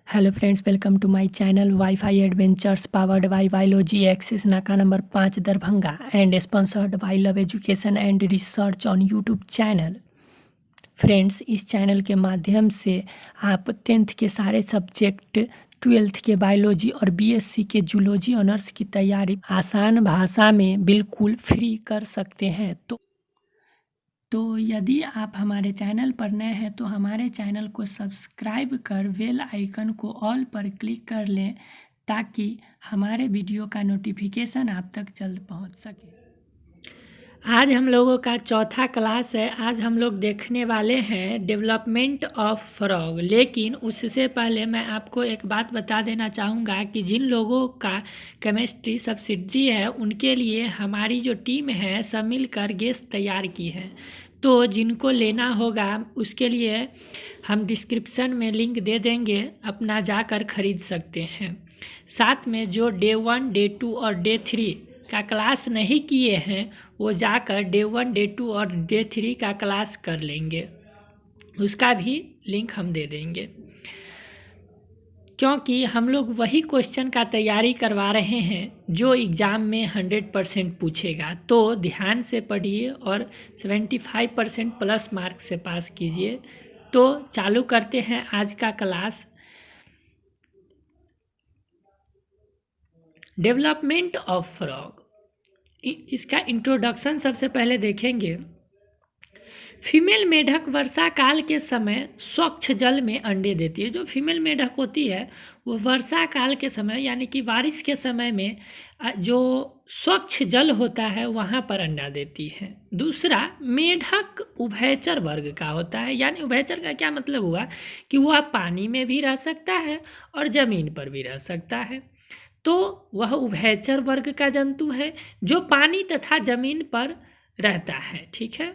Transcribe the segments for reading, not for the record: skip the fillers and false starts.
Hello friends, welcome to my channel wifi adventures powered by biology axis नाका number 5 Darbhanga and sponsored by love education and research on YouTube channel. Friends, इस channel के माध्यम से आप 10th के सारे subject, 12th के biology और बीएससी के जूलॉजी ऑनर्स की तैयारी आसान भाषा में बिल्कुल फ्री कर सकते हैं। तो यदि आप हमारे चैनल पर नए हैं तो हमारे चैनल को सब्सक्राइब कर बेल आइकन को ऑल पर क्लिक कर लें ताकि हमारे वीडियो का नोटिफिकेशन आप तक जल्द पहुंच सके। आज हम लोगों का चौथा क्लास है। आज हम लोग देखने वाले हैं डेवलपमेंट ऑफ फ्रॉग। लेकिन उससे पहले मैं आपको एक बात बता देना चाहूँगा कि जिन लोगों का केमिस्ट्री सब्सिडी है उनके लिए हमारी जो टीम है सब मिलकर गैस तैयार की है। तो जिनको लेना होगा उसके लिए हम डिस्क्रिप्शन में लिंक दे देंगे, अपना जाकर ख़रीद सकते हैं। साथ में जो डे 1, डे 2 और डे 3 का क्लास नहीं किए हैं वो जाकर डे 1, डे 2 और डे 3 का क्लास कर लेंगे, उसका भी लिंक हम दे देंगे। क्योंकि हम लोग वही क्वेश्चन का तैयारी करवा रहे हैं जो एग्ज़ाम में 100% पूछेगा। तो ध्यान से पढ़िए और 75% प्लस मार्क से पास कीजिए। तो चालू करते हैं आज का क्लास। डेवलपमेंट ऑफ फ्रॉग, इसका इंट्रोडक्शन सबसे पहले देखेंगे। फीमेल मेढक वर्षा काल के समय स्वच्छ जल में अंडे देती है। जो फीमेल मेढक होती है वो वर्षा काल के समय यानी कि बारिश के समय में जो स्वच्छ जल होता है वहाँ पर अंडा देती है। दूसरा, मेढक उभयचर वर्ग का होता है। यानी उभयचर का क्या मतलब हुआ कि वह पानी में भी रह सकता है और ज़मीन पर भी रह सकता है। तो वह उभयचर वर्ग का जंतु है जो पानी तथा जमीन पर रहता है। ठीक है।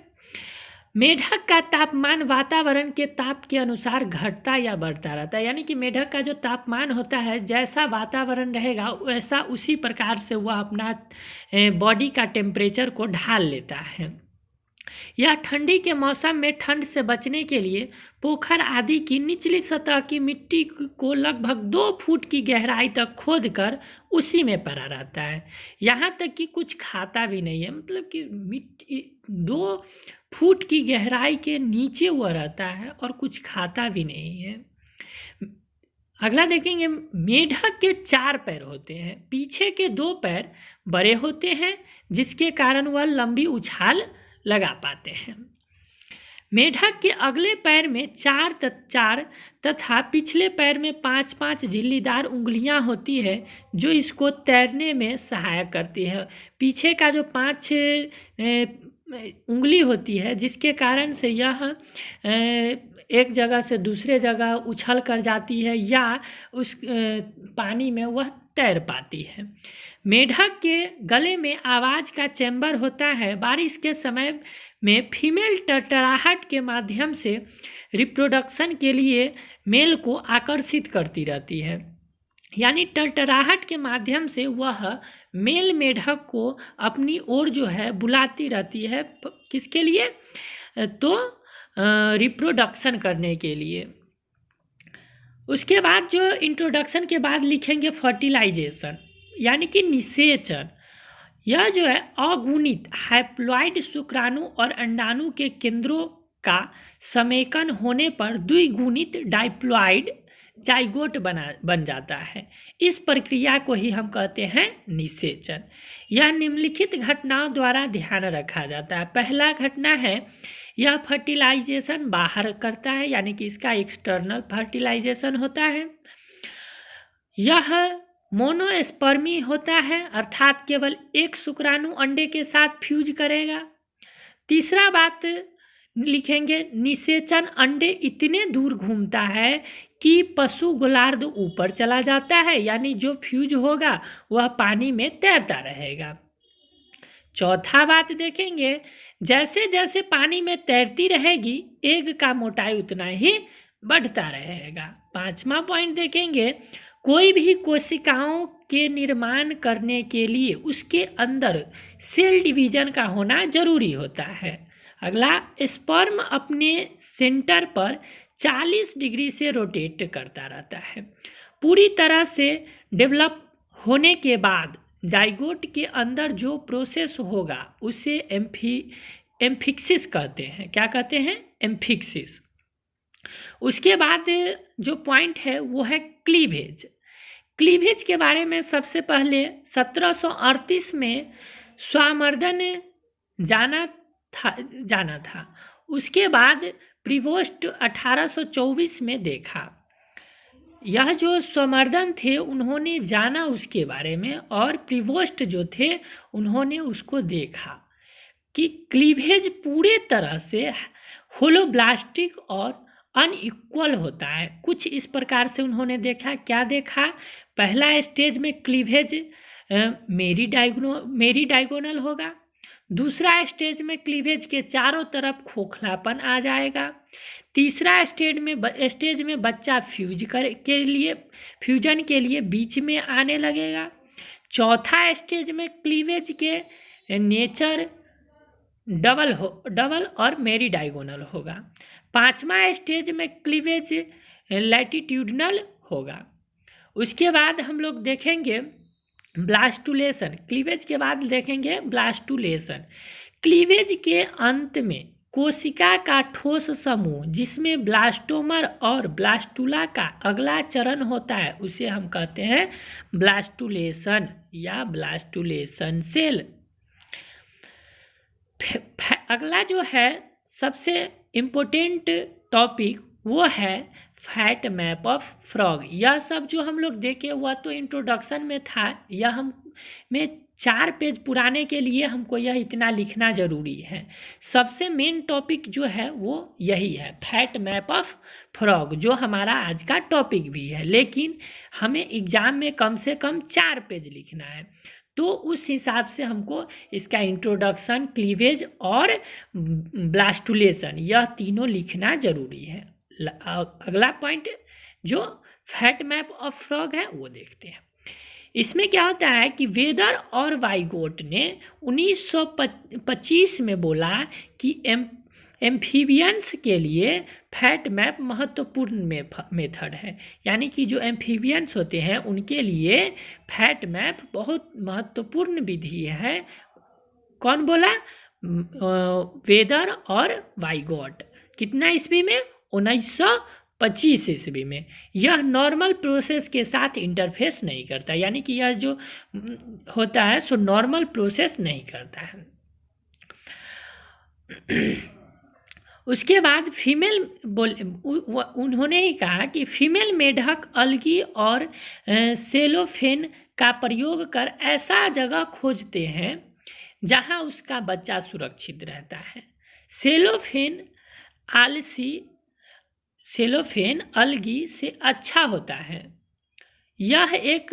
मेढक का तापमान वातावरण के ताप के अनुसार घटता या बढ़ता रहता है। यानी कि मेढक का जो तापमान होता है, जैसा वातावरण रहेगा वैसा उसी प्रकार से वह अपना बॉडी का टेम्परेचर को ढाल लेता है। यह ठंडी के मौसम में ठंड से बचने के लिए पोखर आदि की निचली सतह की मिट्टी को लगभग 2 फुट की गहराई तक खोदकर उसी में पड़ा रहता है। यहाँ तक कि कुछ खाता भी नहीं है, मतलब कि मिट्टी 2 फुट की गहराई के नीचे वो रहता है और कुछ खाता भी नहीं है। अगला देखेंगे, मेढक के 4 पैर होते हैं। पीछे के 2 पैर बड़े होते हैं जिसके कारण वह लंबी उछाल लगा पाते हैं। मेढक के अगले पैर में 4 तथा पिछले पैर में 5 झिल्लीदार उंगलियां होती है जो इसको तैरने में सहायक करती है। पीछे का जो 5 उंगली होती है जिसके कारण से यह एक जगह से दूसरे जगह उछल कर जाती है या उस पानी में वह तैर पाती है। मेढक के गले में आवाज़ का चैम्बर होता है। बारिश के समय में फीमेल टरटराहट के माध्यम से रिप्रोडक्शन के लिए मेल को आकर्षित करती रहती है। यानी टरटराहट के माध्यम से वह मेल मेढक को अपनी ओर जो है बुलाती रहती है। किसके लिए? तो रिप्रोडक्शन करने के लिए। उसके बाद जो इंट्रोडक्शन के बाद लिखेंगे फर्टिलाइजेशन यानी कि निषेचन। यह जो है अगुणित हैप्लॉइड शुक्राणु और अंडाणु के केंद्रों का समेकन होने पर द्विगुणित डाइप्लॉइड जाइगोट बन जाता है। इस प्रक्रिया को ही हम कहते हैं निषेचन। यह निम्नलिखित घटनाओं द्वारा ध्यान रखा जाता है। पहला घटना है, यह फर्टिलाइजेशन बाहर करता है यानी कि इसका एक्सटर्नल फर्टिलाइजेशन होता है। यह मोनोस्पर्मी होता है अर्थात केवल एक शुक्राणु अंडे के साथ फ्यूज करेगा। तीसरा बात लिखेंगे, निषेचन अंडे इतने दूर घूमता है कि पशु गोलार्ध ऊपर चला जाता है, यानी जो फ्यूज होगा वह पानी में तैरता रहेगा। चौथा बात देखेंगे, जैसे जैसे पानी में तैरती रहेगी एग का मोटाई उतना ही बढ़ता रहेगा। 5वां पॉइंट देखेंगे, कोई भी कोशिकाओं के निर्माण करने के लिए उसके अंदर सेल डिवीजन का होना जरूरी होता है। अगला, स्पर्म अपने सेंटर पर 40 डिग्री से रोटेट करता रहता है। पूरी तरह से डेवलप होने के बाद जाइगोट के अंदर जो प्रोसेस होगा उसे एम्फिक्सिस कहते हैं। क्या कहते हैं? एम्फिक्सिस। उसके बाद जो पॉइंट है वो है क्लीवेज। क्लीवेज के बारे में सबसे पहले 1738 में स्वामर्दन जाना था। उसके बाद प्रिवोस्ट 1824 में देखा। यह जो स्वामर्दन थे उन्होंने जाना उसके बारे में, और प्रिवोस्ट जो थे उन्होंने उसको देखा कि क्लीवेज पूरे तरह से होलोब्लास्टिक और अनइक्वल होता है। कुछ इस प्रकार से उन्होंने देखा। क्या देखा? पहला स्टेज में क्लीवेज मेरी डायगोनल होगा। दूसरा स्टेज में क्लीवेज के चारों तरफ खोखलापन आ जाएगा। तीसरा स्टेज में बच्चा फ्यूजन के लिए बीच में आने लगेगा। चौथा स्टेज में क्लीवेज के नेचर डबल और मेरी डायगोनल होगा। पांचवा स्टेज में क्लीवेज लैटिट्यूडनल होगा। उसके बाद हम लोग देखेंगे ब्लास्टुलेशन। क्लीवेज के बाद देखेंगे ब्लास्टुलेशन। क्लीवेज के अंत में कोशिका का ठोस समूह जिसमें ब्लास्टोमर और ब्लास्टुला का अगला चरण होता है उसे हम कहते हैं ब्लास्टुलेशन या ब्लास्टुलेशन सेल। अगला जो है सबसे इम्पोर्टेंट टॉपिक वो है फैट मैप ऑफ फ्रॉग। यह सब जो हम लोग देखे हुआ तो इंट्रोडक्शन में था। यह हम में 4 पेज पुराने के लिए हमको यह इतना लिखना ज़रूरी है। सबसे मेन टॉपिक जो है वो यही है, फैट मैप ऑफ फ्रॉग, जो हमारा आज का टॉपिक भी है। लेकिन हमें एग्ज़ाम में कम से कम 4 पेज लिखना है, तो उस हिसाब से हमको इसका इंट्रोडक्शन, क्लीवेज और ब्लास्टुलेशन यह तीनों लिखना ज़रूरी है। अगला पॉइंट जो फैट मैप ऑफ फ्रॉग है वो देखते हैं। इसमें क्या होता है कि वेदर और वाइगोट ने 1925 में बोला कि एम्फीबियंस के लिए फैट मैप महत्वपूर्ण मेथड है। यानी कि जो एम्फीबियंस होते हैं उनके लिए फैट मैप बहुत महत्वपूर्ण विधि है। कौन बोला? वेदर और वाइगोट। कितना ईस्वी में? 1925 ईस्वी में। यह नॉर्मल प्रोसेस के साथ इंटरफेस नहीं करता, यानी कि यह जो होता है सो नॉर्मल प्रोसेस नहीं करता है। उसके बाद उन्होंने ही कहा कि फीमेल मेढक अलगी और सेलोफेन का प्रयोग कर ऐसा जगह खोजते हैं जहां उसका बच्चा सुरक्षित रहता है। सेलोफेन अलगी से अच्छा होता है। यह एक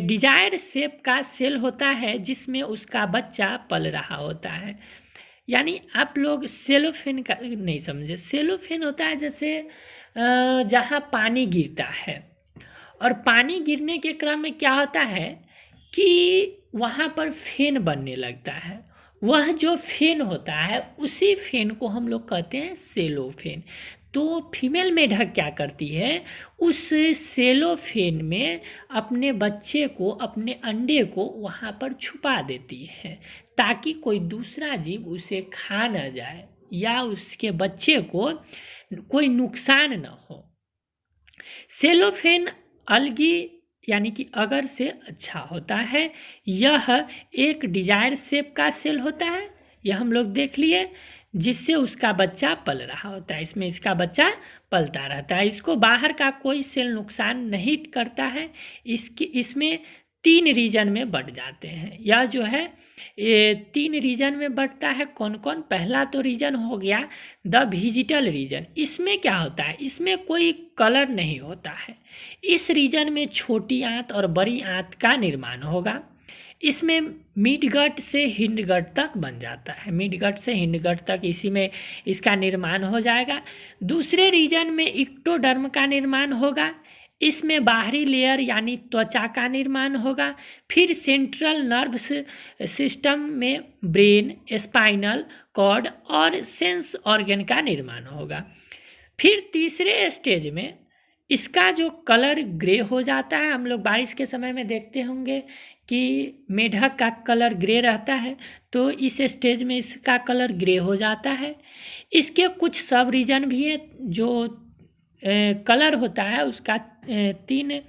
डिजायर शेप का सेल होता है जिसमें उसका बच्चा पल रहा होता है। यानी आप लोग सेलोफेन का नहीं समझे। सेलोफेन होता है जैसे जहाँ पानी गिरता है, और पानी गिरने के क्रम में क्या होता है कि वहाँ पर फेन बनने लगता है। वह जो फेन होता है उसी फेन को हम लोग कहते हैं सेलोफेन। तो फीमेल मेढक क्या करती है, उस सेलोफेन में अपने बच्चे को, अपने अंडे को वहाँ पर छुपा देती है ताकि कोई दूसरा जीव उसे खा न जाए या उसके बच्चे को कोई नुकसान न हो। सेलोफेन अलगी यानी कि अगर से अच्छा होता है। यह एक डिजायर शेप का सेल होता है, यह हम लोग देख लिए, जिससे उसका बच्चा पल रहा होता है। इसमें इसका बच्चा पलता रहता है। इसको बाहर का कोई सेल नुकसान नहीं करता है। इसमें 3 रीजन में बढ़ जाते हैं। यह जो है ये 3 रीजन में बढ़ता है। कौन कौन? पहला तो रीजन हो गया द वेजिटल रीजन। इसमें क्या होता है, इसमें कोई कलर नहीं होता है। इस रीजन में छोटी आंत और बड़ी आंत का निर्माण होगा। इसमें मिडगट से हिंडगट तक बन जाता है। मिडगट से हिंडगट तक इसी में इसका निर्माण हो जाएगा। दूसरे रीजन में इक्टोडर्म का निर्माण होगा। इसमें बाहरी लेयर यानी त्वचा का निर्माण होगा। फिर सेंट्रल नर्व सिस्टम में ब्रेन, स्पाइनल कॉर्ड और सेंस ऑर्गन का निर्माण होगा। फिर तीसरे स्टेज में इसका जो कलर ग्रे हो जाता है, हम लोग बारिश के समय में देखते होंगे कि मेढक का कलर ग्रे रहता है, तो इस स्टेज में इसका कलर ग्रे हो जाता है। इसके कुछ सब रीजन भी है, जो कलर होता है उसका तीन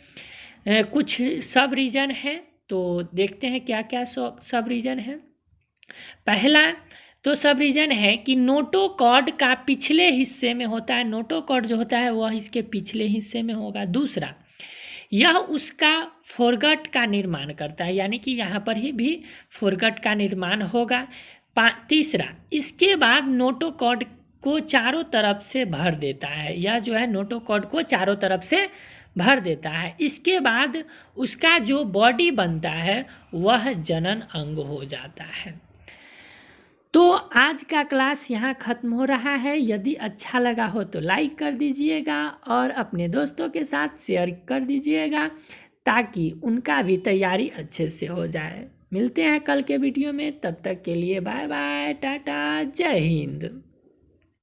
कुछ सब रीजन है। तो देखते हैं क्या क्या सब रीजन है। पहला तो सब रीजन है कि नोटोकॉर्ड का पिछले हिस्से में होता है, नोटोकॉर्ड जो होता है वह इसके पिछले हिस्से में होगा। दूसरा, यह उसका फोरगट का निर्माण करता है, यानी कि यहाँ पर ही भी फोरगट का निर्माण होगा। तीसरा, इसके बाद नोटोकॉर्ड को चारों तरफ से भर देता है, यह जो है नोटोकॉर्ड को चारों तरफ से भर देता है। इसके बाद उसका जो बॉडी बनता है वह जनन अंग हो जाता है। तो आज का क्लास यहाँ ख़त्म हो रहा है। यदि अच्छा लगा हो तो लाइक कर दीजिएगा और अपने दोस्तों के साथ शेयर कर दीजिएगा, ताकि उनका भी तैयारी अच्छे से हो जाए। मिलते हैं कल के वीडियो में, तब तक के लिए बाय बाय, टाटा, जय हिंद।